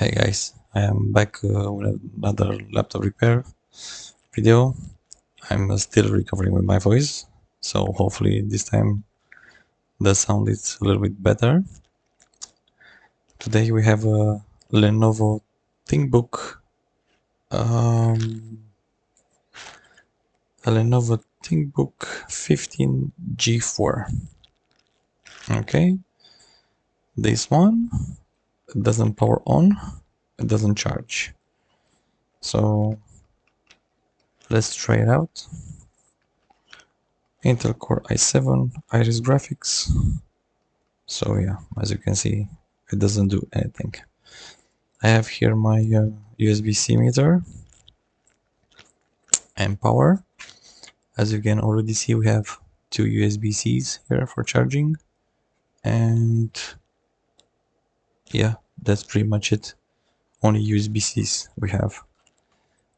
Hey guys, I am back with another laptop repair video. I'm still recovering with my voice, so hopefully this time the sound is a little bit better. Today we have a Lenovo ThinkBook, um, a Lenovo ThinkBook 15G4. Okay, this one doesn't power on, it doesn't charge. So let's try it out. Intel Core i7 Iris graphics. So yeah, as you can see, it doesn't do anything. I have here my USB-C meter and power. As you can already see, we have two USB-Cs here for charging, and yeah, that's pretty much it. Only USB-Cs we have.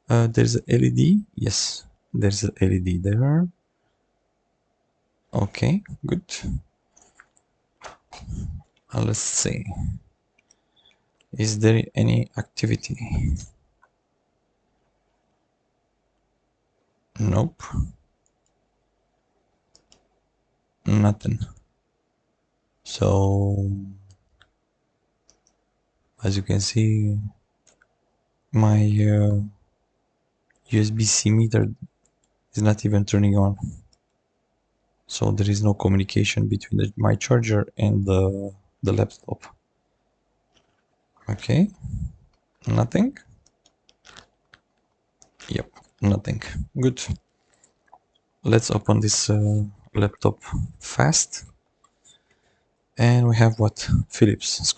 There's a LED. Yes, there's a LED there. Okay, good. Let's see. Is there any activity? Nope. Nothing. So as you can see, my USB-C meter is not even turning on, so there is no communication between my charger and the laptop. Okay, nothing. Yep, nothing. Good. Let's open this laptop fast, and we have what? Phillips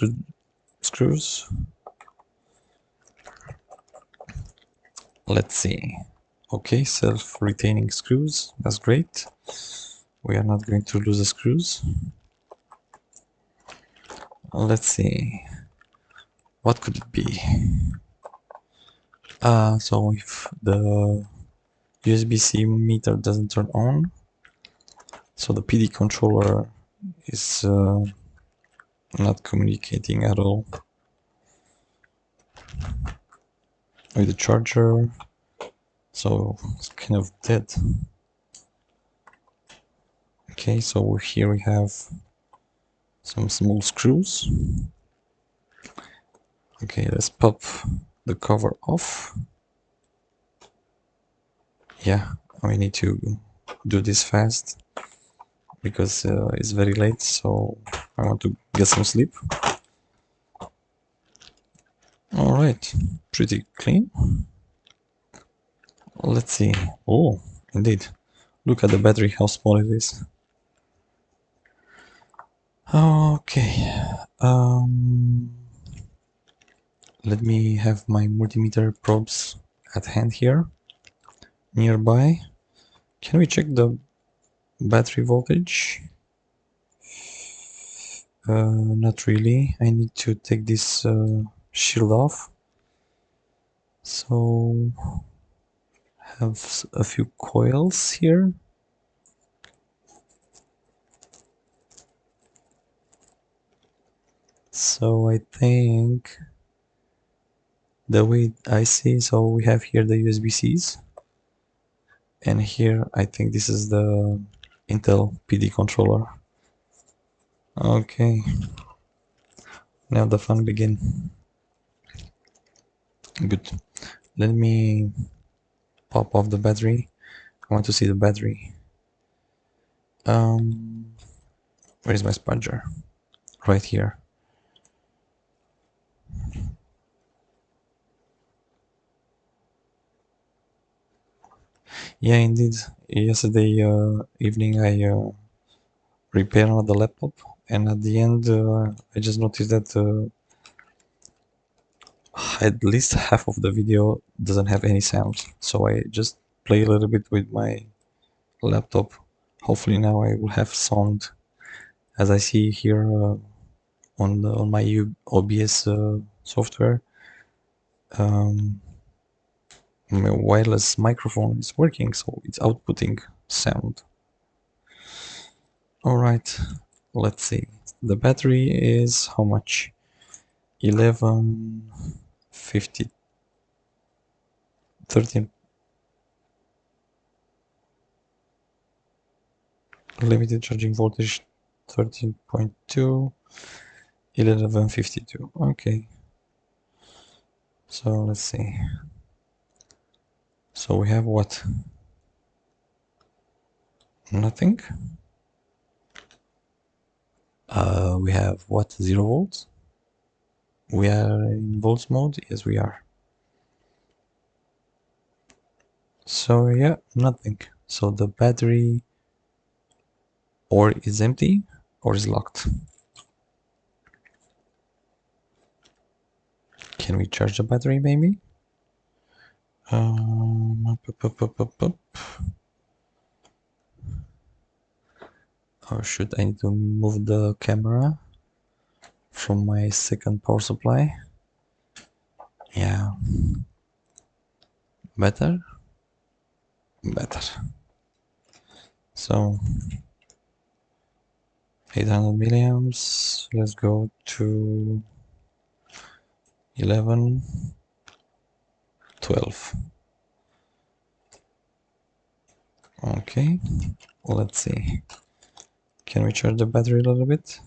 screws. Let's see. Okay, self-retaining screws. That's great. We are not going to lose the screws. Let's see. What could it be? So if the USB-C meter doesn't turn on, so the PD controller is not communicating at all with the charger, so it's kind of dead. Okay, so here we have some small screws. Okay, let's pop the cover off. Yeah, we need to do this fast because it's very late, so I want to get some sleep. All right, pretty clean. Let's see. Oh, indeed. Look at the battery, how small it is. Okay. Let me have my multimeter probes at hand here, nearby. Can we check the battery voltage? Not really. I need to take this shield off. So have a few coils here. So I think the way I see, so we have here the USB-Cs, and here I think this is the Intel PD controller. Okay, now the fun begins. Good. Let me pop off the battery. I want to see the battery. Where is my sponger? Right here. Yeah, indeed. Yesterday evening I repaired another laptop, and at the end I just noticed that at least half of the video doesn't have any sound. So I just play a little bit with my laptop. Hopefully now I will have sound, as I see here on my OBS software. My wireless microphone is working, so it's outputting sound. All right, let's see. The battery is how much? 1150 13 limited charging voltage 13.2 1152. Okay, so let's see. So we have what? Nothing. We have what? 0 volts. We are in volts mode. Yes, we are. So yeah, nothing. So the battery or is empty or is locked. Can we charge the battery maybe? Or should I need to move the camera from my second power supply? Yeah. Better? Better. So 800 milliamps. Let's go to 11, 12. Okay, let's see. Can we charge the battery a little bit?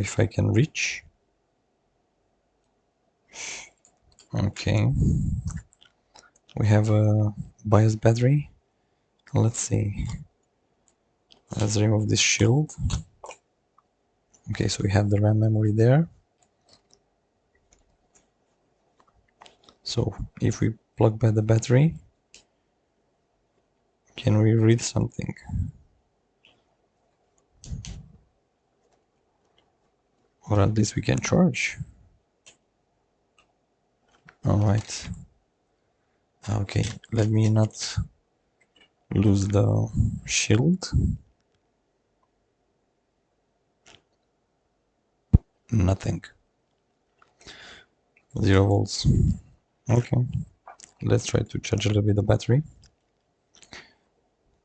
If I can reach. Okay. We have a bias battery. Let's see. Let's remove this shield. Okay, so we have the RAM memory there. So if we plug back the battery, can we read something? Or at least we can charge. Alright. Okay, let me not lose the shield. Nothing. 0 volts. Okay. Let's try to charge a little bit the battery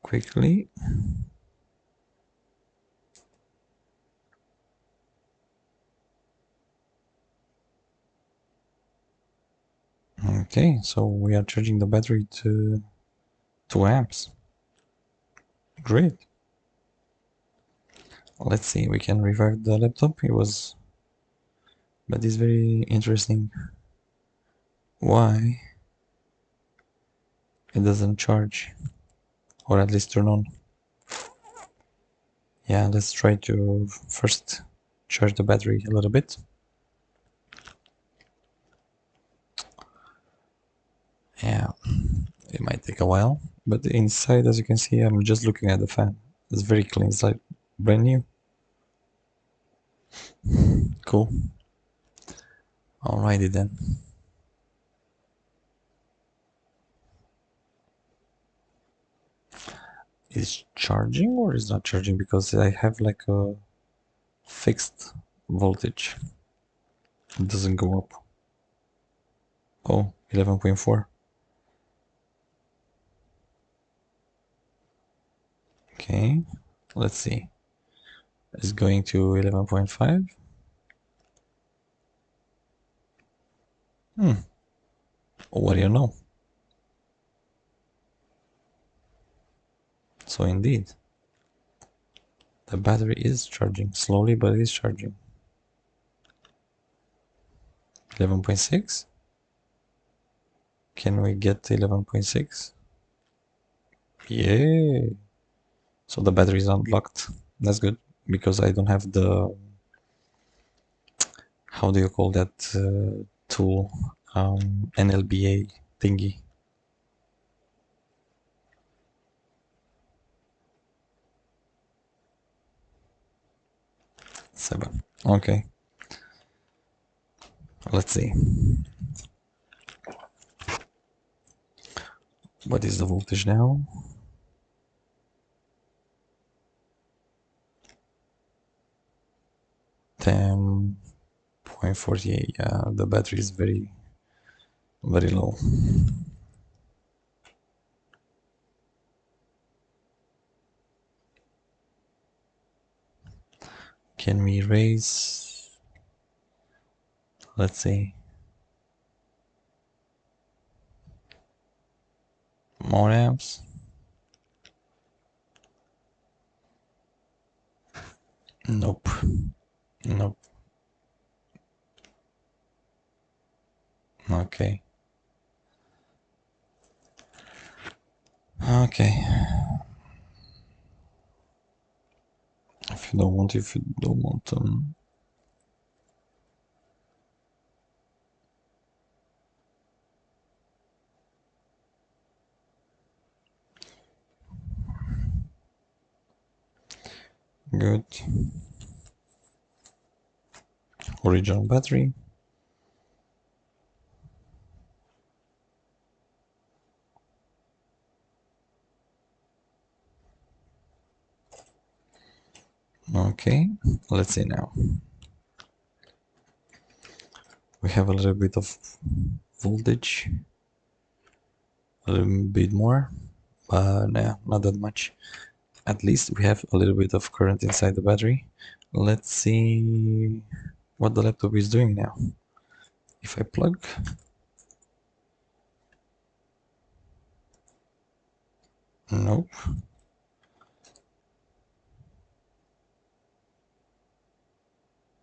quickly. Okay, so we are charging the battery to 2 amps. Great. Let's see, we can revive the laptop. But it's very interesting why it doesn't charge, or at least turn on. Yeah, let's try to first charge the battery a little bit. Yeah, it might take a while, but inside, as you can see, I'm just looking at the fan. It's very clean, it's like brand new. Cool. Alrighty then. Is charging or is not charging? Because I have like a fixed voltage. It doesn't go up. Oh, 11.4. Okay, let's see. It's going to 11.5. What do you know? So indeed, the battery is charging slowly, but it is charging. 11.6. Can we get 11.6? Yay! So the battery is unlocked. That's good because I don't have the, how do you call that tool? NLBA thingy. 7. Okay. Let's see. What is the voltage now? 10.48. Yeah, the battery is very, very low. Can we raise, let's say, more amps? Nope. Nope. Okay. Okay. If you don't want, good. Original battery. Okay, let's see now. We have a little bit of voltage, a little bit more, but nah, not that much. At least we have a little bit of current inside the battery. Let's see what the laptop is doing now. If I plug, nope.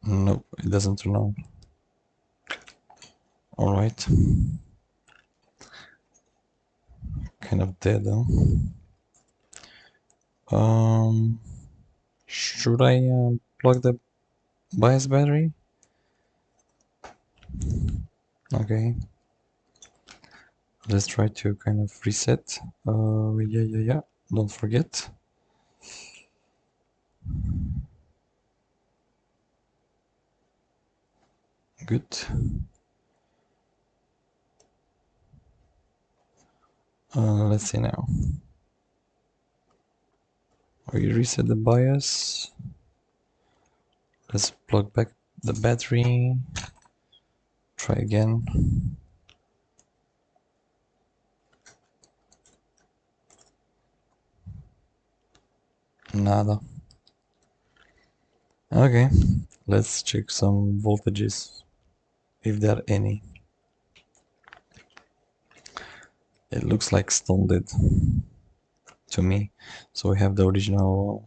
Nope, it doesn't turn on. All right. Kind of dead though. Should I plug the bias battery? Okay. Let's try to kind of reset. Yeah. Don't forget. Good. Let's see now. We reset the bias. Let's plug back the battery. Try again. Nada. Okay, let's check some voltages, if there are any. It looks like stone dead to me. So we have the original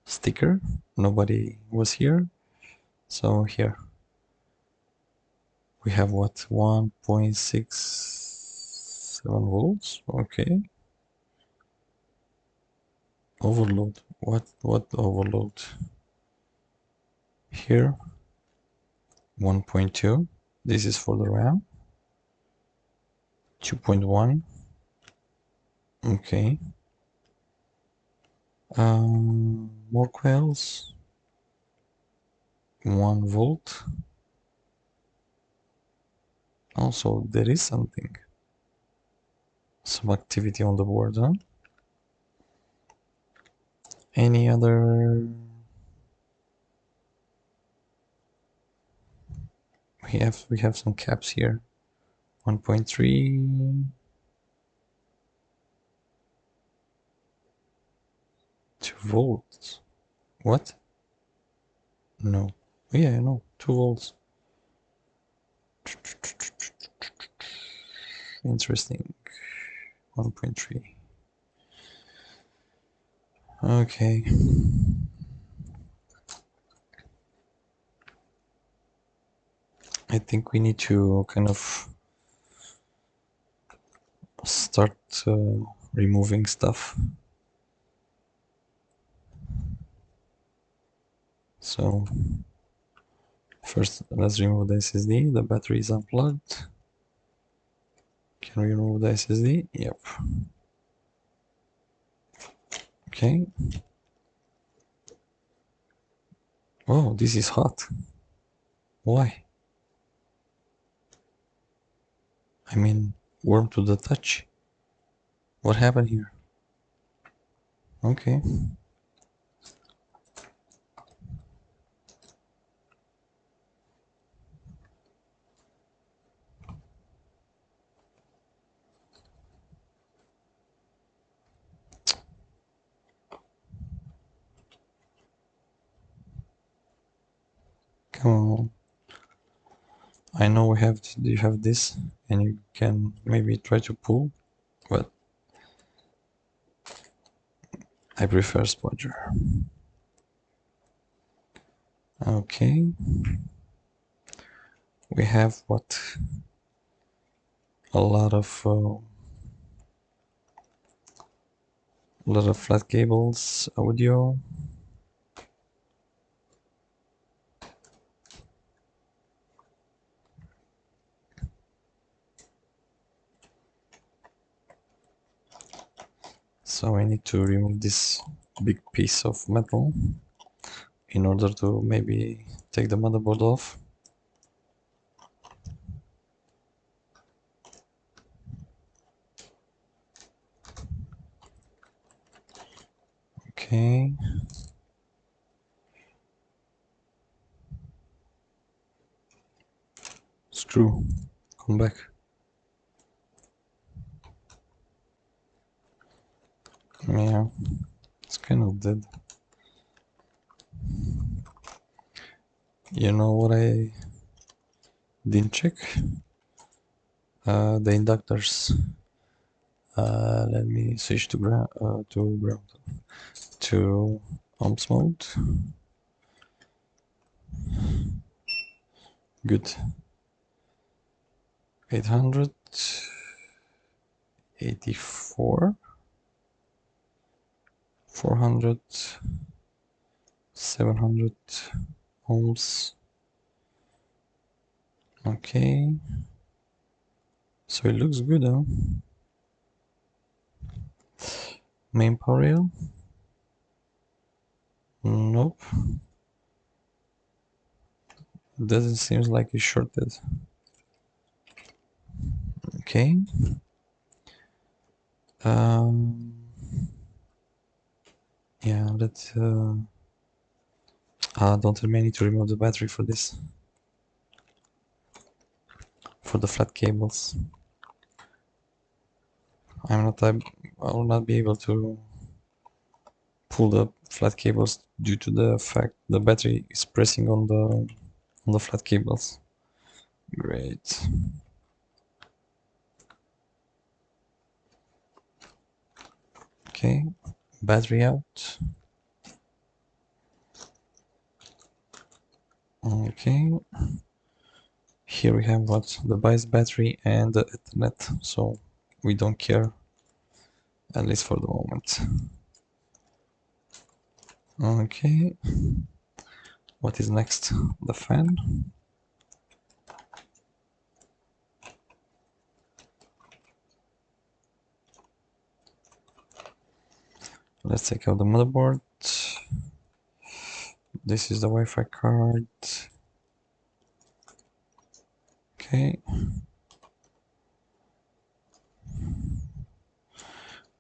sticker. Nobody was here. So here we have what, 1.67 volts. Okay. Overload. What overload? Here 1.2. This is for the RAM. 2.1. Okay. More coils. 1 volt. Also, there is something. Some activity on the board, huh? Any other? We have some caps here. 1.3. 2 volts. What? No. Yeah, no. 2 volts. Interesting. 1.3. Okay. I think we need to kind of start removing stuff. So first, let's remove the SSD. The battery is unplugged. Can we remove the SSD? Yep. Okay. Oh, this is hot. Why? I mean, warm to the touch. What happened here? Okay. Come on. I know we have you have this, and you can maybe try to pull, but I prefer sponger. Okay. We have what? A lot of flat cables, audio. So I need to remove this big piece of metal in order to maybe take the motherboard off. Okay. Screw, come back. Yeah, it's kind of dead. You know what I didn't check? The inductors. Let me switch to ground, to ohms mode. Good. 884, 400, 700 ohms. Okay. So it looks good, huh? Main power rail? Nope. Doesn't seem like it's shorted. Okay. Yeah, let's don't tell me I need to remove the battery for this. For the flat cables. I will not be able to pull the flat cables due to the fact the battery is pressing on the flat cables. Great. Okay, battery out. Okay, here we have what? The bias battery and the Ethernet, so we don't care, at least for the moment. Okay, what is next? The fan. Let's take out the motherboard. This is the Wi-Fi card. Okay.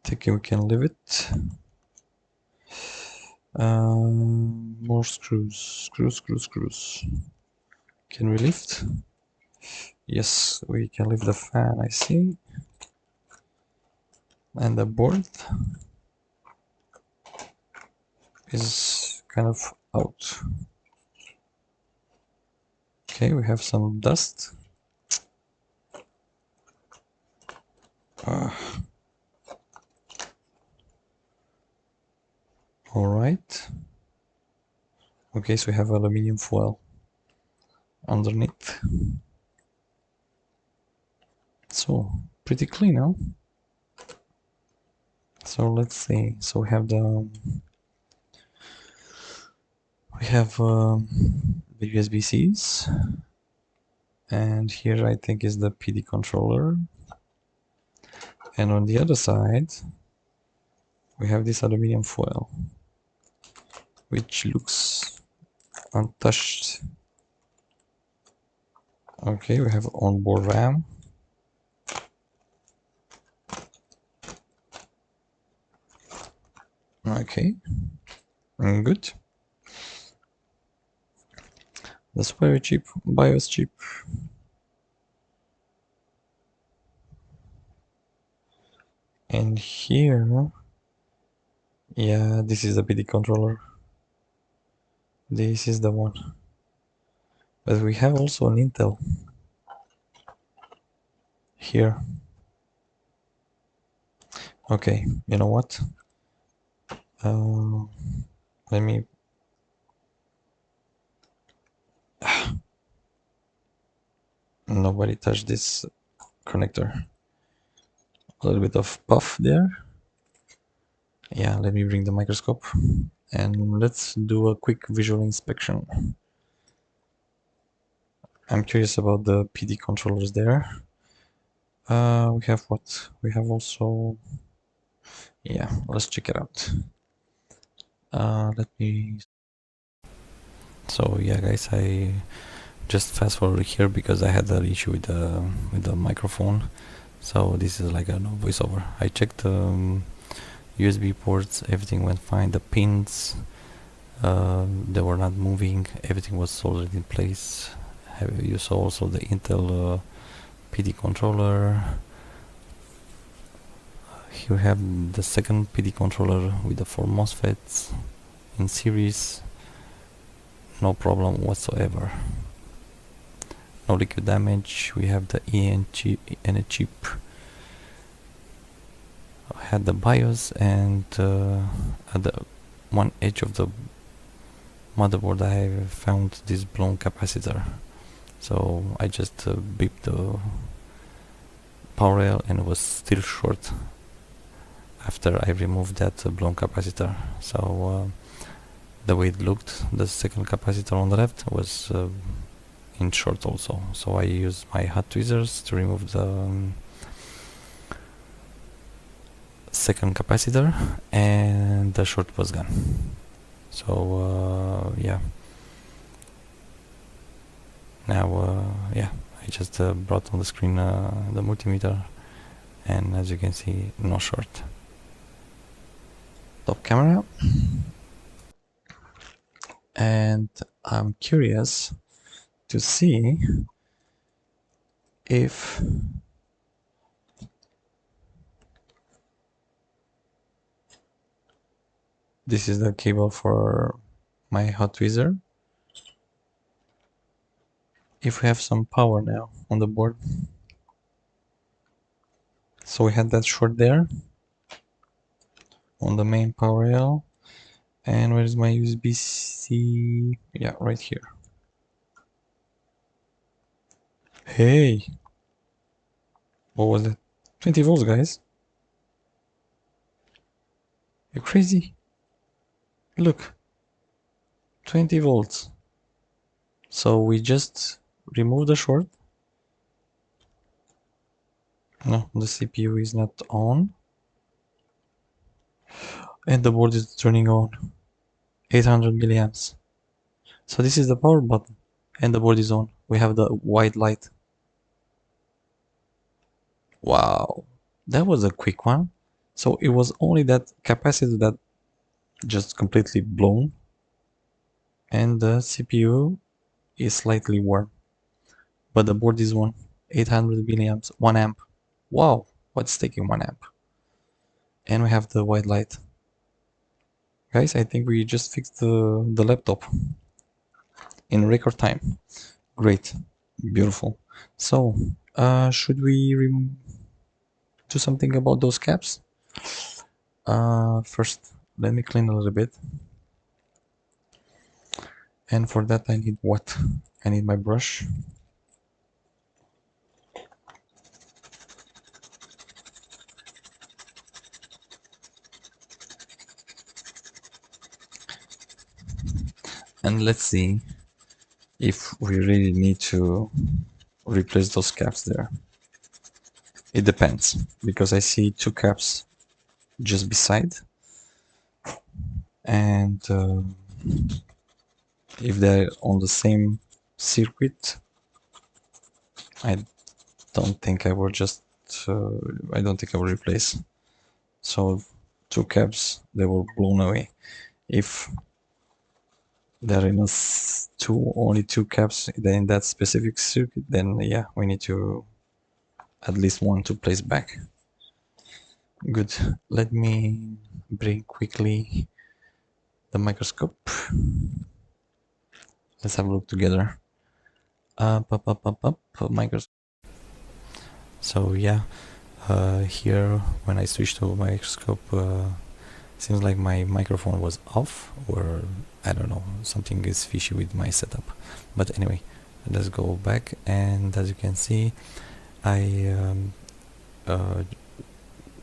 Think we can leave it. More screws. Screws. Can we lift? Yes, we can lift the fan, I see. And the board is kind of out. Okay, we have some dust. All right. Okay, so we have aluminium foil underneath. So pretty clean, huh? So let's see. So we have the USB-Cs, and here I think is the PD controller. And on the other side, we have this aluminum foil, which looks untouched. Okay, we have onboard RAM. Okay, good. That's very cheap, BIOS chip. And here, yeah, this is the PD controller. This is the one. But we have also an Intel here. Okay, you know what? Let me... Nobody touch this connector. A little bit of puff there. Yeah, let me bring the microscope and let's do a quick visual inspection. I'm curious about the PD controllers there. We have what? We have also... Yeah, let's check it out. Let me... So yeah, guys, I just fast forward here because I had an issue with the microphone. So this is like a voiceover. I checked USB ports, everything went fine. The pins, they were not moving. Everything was soldered in place. You saw also the Intel PD controller. Here we have the second PD controller with the 4 MOSFETs in series. No problem whatsoever. No liquid damage. We have the EN chip, I had the BIOS, and at the one edge of the motherboard I found this blown capacitor. So I just beeped the power rail and it was still short after I removed that blown capacitor. So the way it looked, the second capacitor on the left was in short also. So I used my hot tweezers to remove the second capacitor and the short was gone. So yeah, now yeah, I just brought on the screen the multimeter, and as you can see, no short. Top camera, and I'm curious to see if this is the cable for my hot tweezer. If we have some power now on the board. So we had that short there on the main power rail. And where is my USB-C? Yeah, right here. Hey! What was it? 20 volts, guys. You crazy? Look. 20 volts. So we just remove the short. No, the CPU is not on. And the board is turning on. 800 milliamps. So this is the power button. And the board is on. We have the white light. Wow. That was a quick one. So it was only that capacitor that just completely blown. And the CPU is slightly warm. But the board is on. 800 milliamps. 1 amp. Wow. What's taking 1 amp? And we have the white light. Guys, I think we just fixed the laptop in record time. Great. Beautiful. So, should we do something about those caps? First, let me clean a little bit. And for that I need what? I need my brush. And let's see if we really need to replace those caps there. It depends, because I see 2 caps just beside, and if they're on the same circuit, I don't think I will just I don't think I will replace. So 2 caps, they were blown away. If there are only 2 caps in that specific circuit, then yeah, we need to at least one to place back. Good. Let me bring quickly the microscope. Let's have a look together. Microscope. So yeah, here when I switched to microscope, seems like my microphone was off, or I don't know, something is fishy with my setup. But anyway, let's go back, and as you can see, I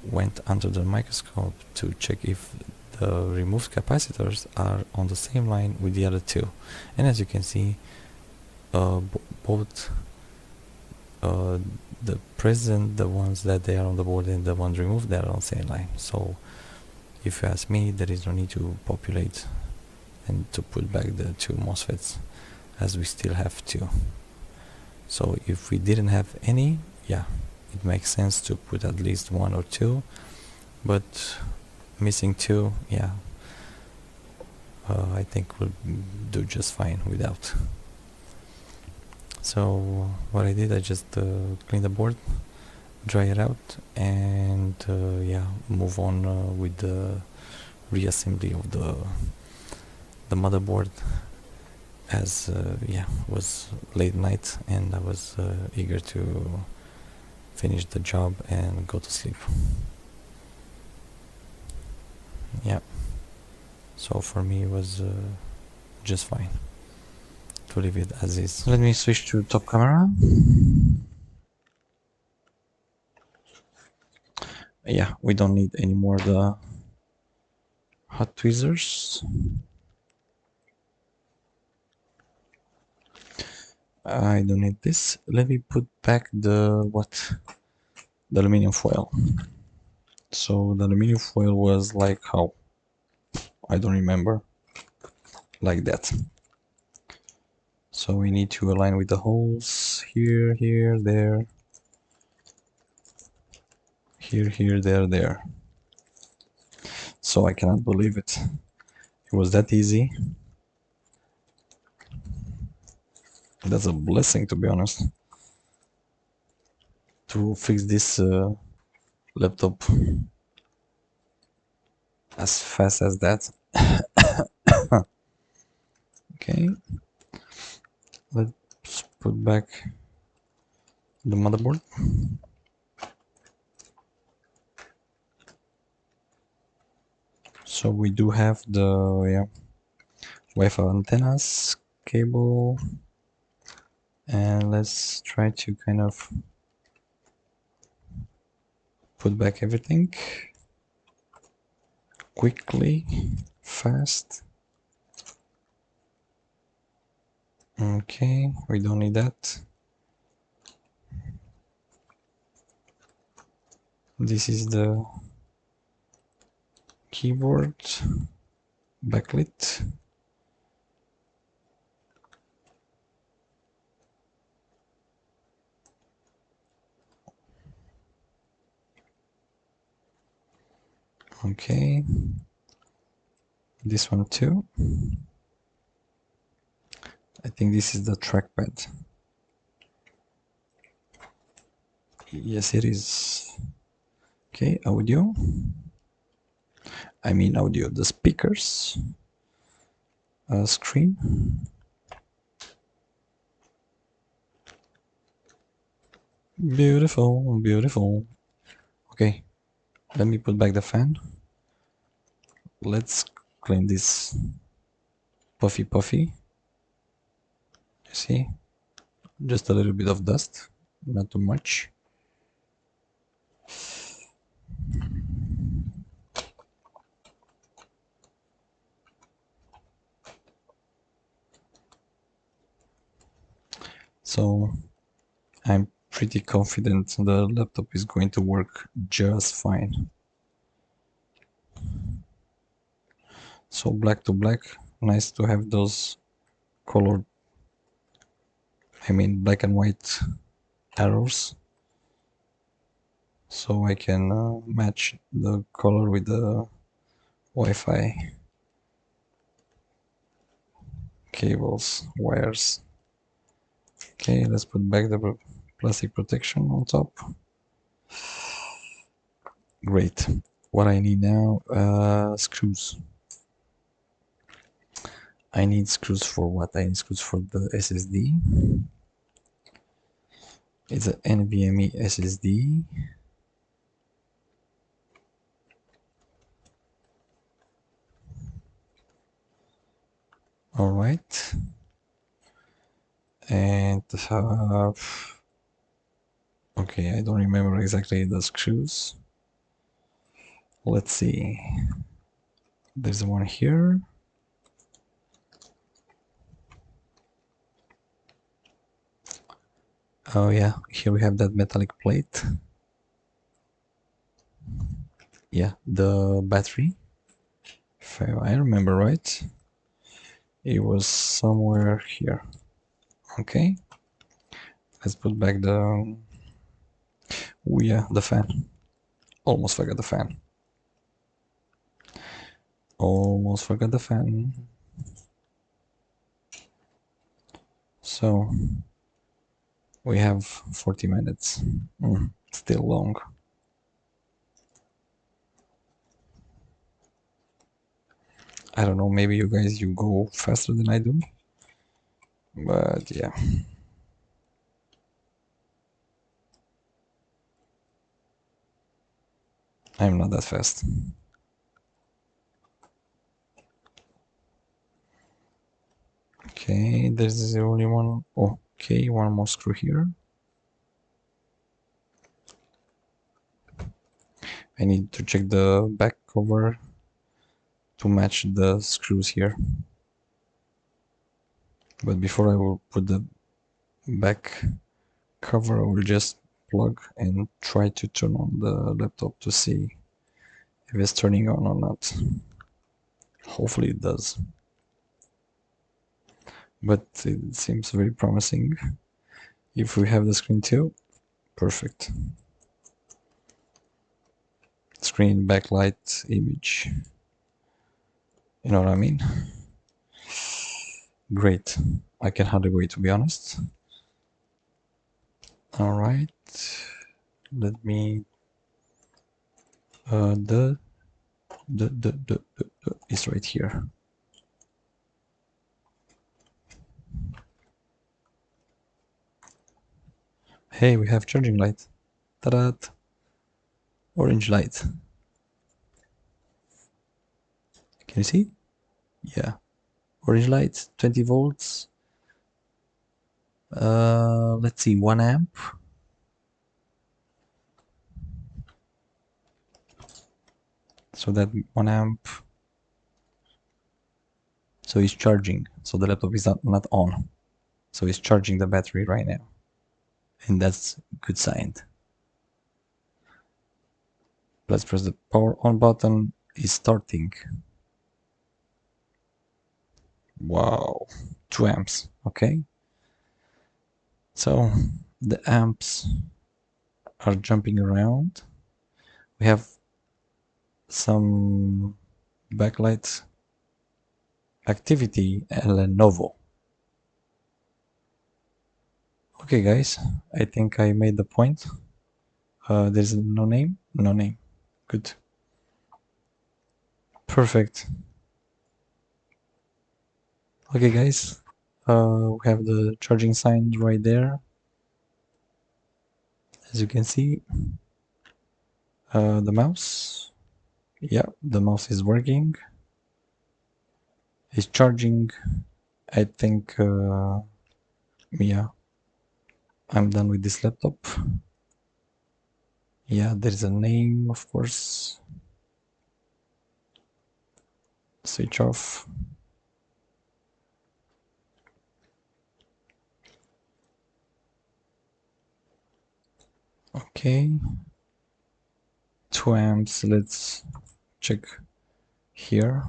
went under the microscope to check if the removed capacitors are on the same line with the other two, and as you can see, both the present, the ones that they are on the board, and the ones removed, they are on the same line. So if you ask me, there is no need to populate and to put back the two MOSFETs, as we still have two. So if we didn't have any, yeah, it makes sense to put at least one or two, but missing two, yeah, I think we'll do just fine without. So what I did, I just cleaned the board, dry it out, and yeah, move on with the reassembly of the motherboard, as yeah, it was late night and I was eager to finish the job and go to sleep. Yeah, so for me it was just fine to leave it as is. Let me switch to top camera. Yeah, we don't need any more the hot tweezers. I don't need this. Let me put back the the aluminum foil. So the aluminum foil was like how? I don't remember. Like that. So we need to align with the holes here, here, there, here, there. So I cannot believe it. It was that easy. That's a blessing, to be honest, to fix this laptop as fast as that. Okay, let's put back the motherboard. So we do have the Wi-Fi antennas, cable, and let's try to kind of put back everything quickly, fast. Okay, we don't need that. This is the keyboard backlit. Okay, this one too. I think this is the trackpad. Yes, it is. Okay, audio. I mean audio, the speakers. Screen. Beautiful, beautiful. Okay, let me put back the fan. Let's clean this puffy. You see? Just a little bit of dust, not too much. So I'm pretty confident the laptop is going to work just fine. So black to black, nice to have those colored, I mean black and white arrows, so I can match the color with the Wi-Fi cables, wires. Okay, let's put back the plastic protection on top. Great. What I need now, screws. I need screws for what? I need screws for the SSD. It's an NVMe SSD. All right. And okay, I don't remember exactly the screws. Let's see. There's one here. Oh yeah, here we have that metallic plate. Yeah, the battery. If I remember right, it was somewhere here. Okay, let's put back the... Oh yeah, the fan. Almost forgot the fan. Almost forgot the fan. So we have 40 minutes. Still long. I don't know, maybe you guys, you go faster than I do. But yeah. I'm not that fast. Okay, there's only one. Okay, one more screw here. I need to check the back cover to match the screws here. But before I will put the back cover, I will just plug and try to turn on the laptop to see if it's turning on or not. Hopefully it does. But it seems very promising. If we have the screen too, perfect. Screen, backlight, image. You know what I mean? Great. I can hardly wait, to be honest. All right. Let me... the is right here. Hey, we have charging light. Ta-da! Orange light. Can you see? Yeah. Orange light, 20 volts. Let's see, 1 amp. So that 1 amp. So it's charging. So the laptop is not on. So it's charging the battery right now. And that's a good sign. Let's press the power on button. It's starting. Wow. 2 amps. Okay. So the amps are jumping around. We have some backlight activity and Lenovo. Okay guys, I think I made the point. There's no name? No name. Good. Perfect. Okay guys, we have the charging sign right there. As you can see, the mouse. Yeah, the mouse is working. It's charging. I think, yeah, I'm done with this laptop. Yeah, there's a name, of course. Switch off. Okay. 2 amps. Let's check here.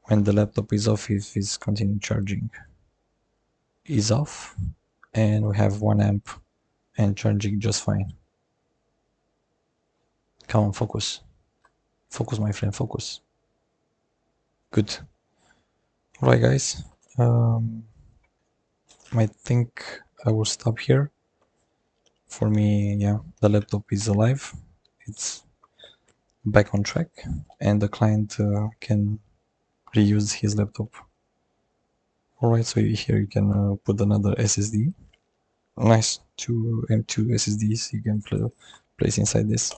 When the laptop is off, if it's continue charging. Is off. And we have 1 amp and charging just fine. Come on, focus. Focus, my friend, focus. Good. Alright guys, I think I will stop here. For me, yeah, the laptop is alive. It's back on track and the client can reuse his laptop. Alright, so here you can put another SSD. nice two M2 SSDs you can place inside this.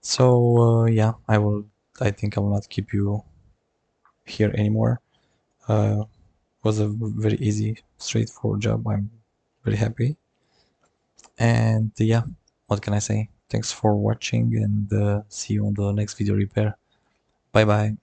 So yeah, I think I will not keep you here anymore. Was a very easy, straightforward job. I'm very happy. And yeah, what can I say? Thanks for watching, and see you on the next video repair. Bye bye.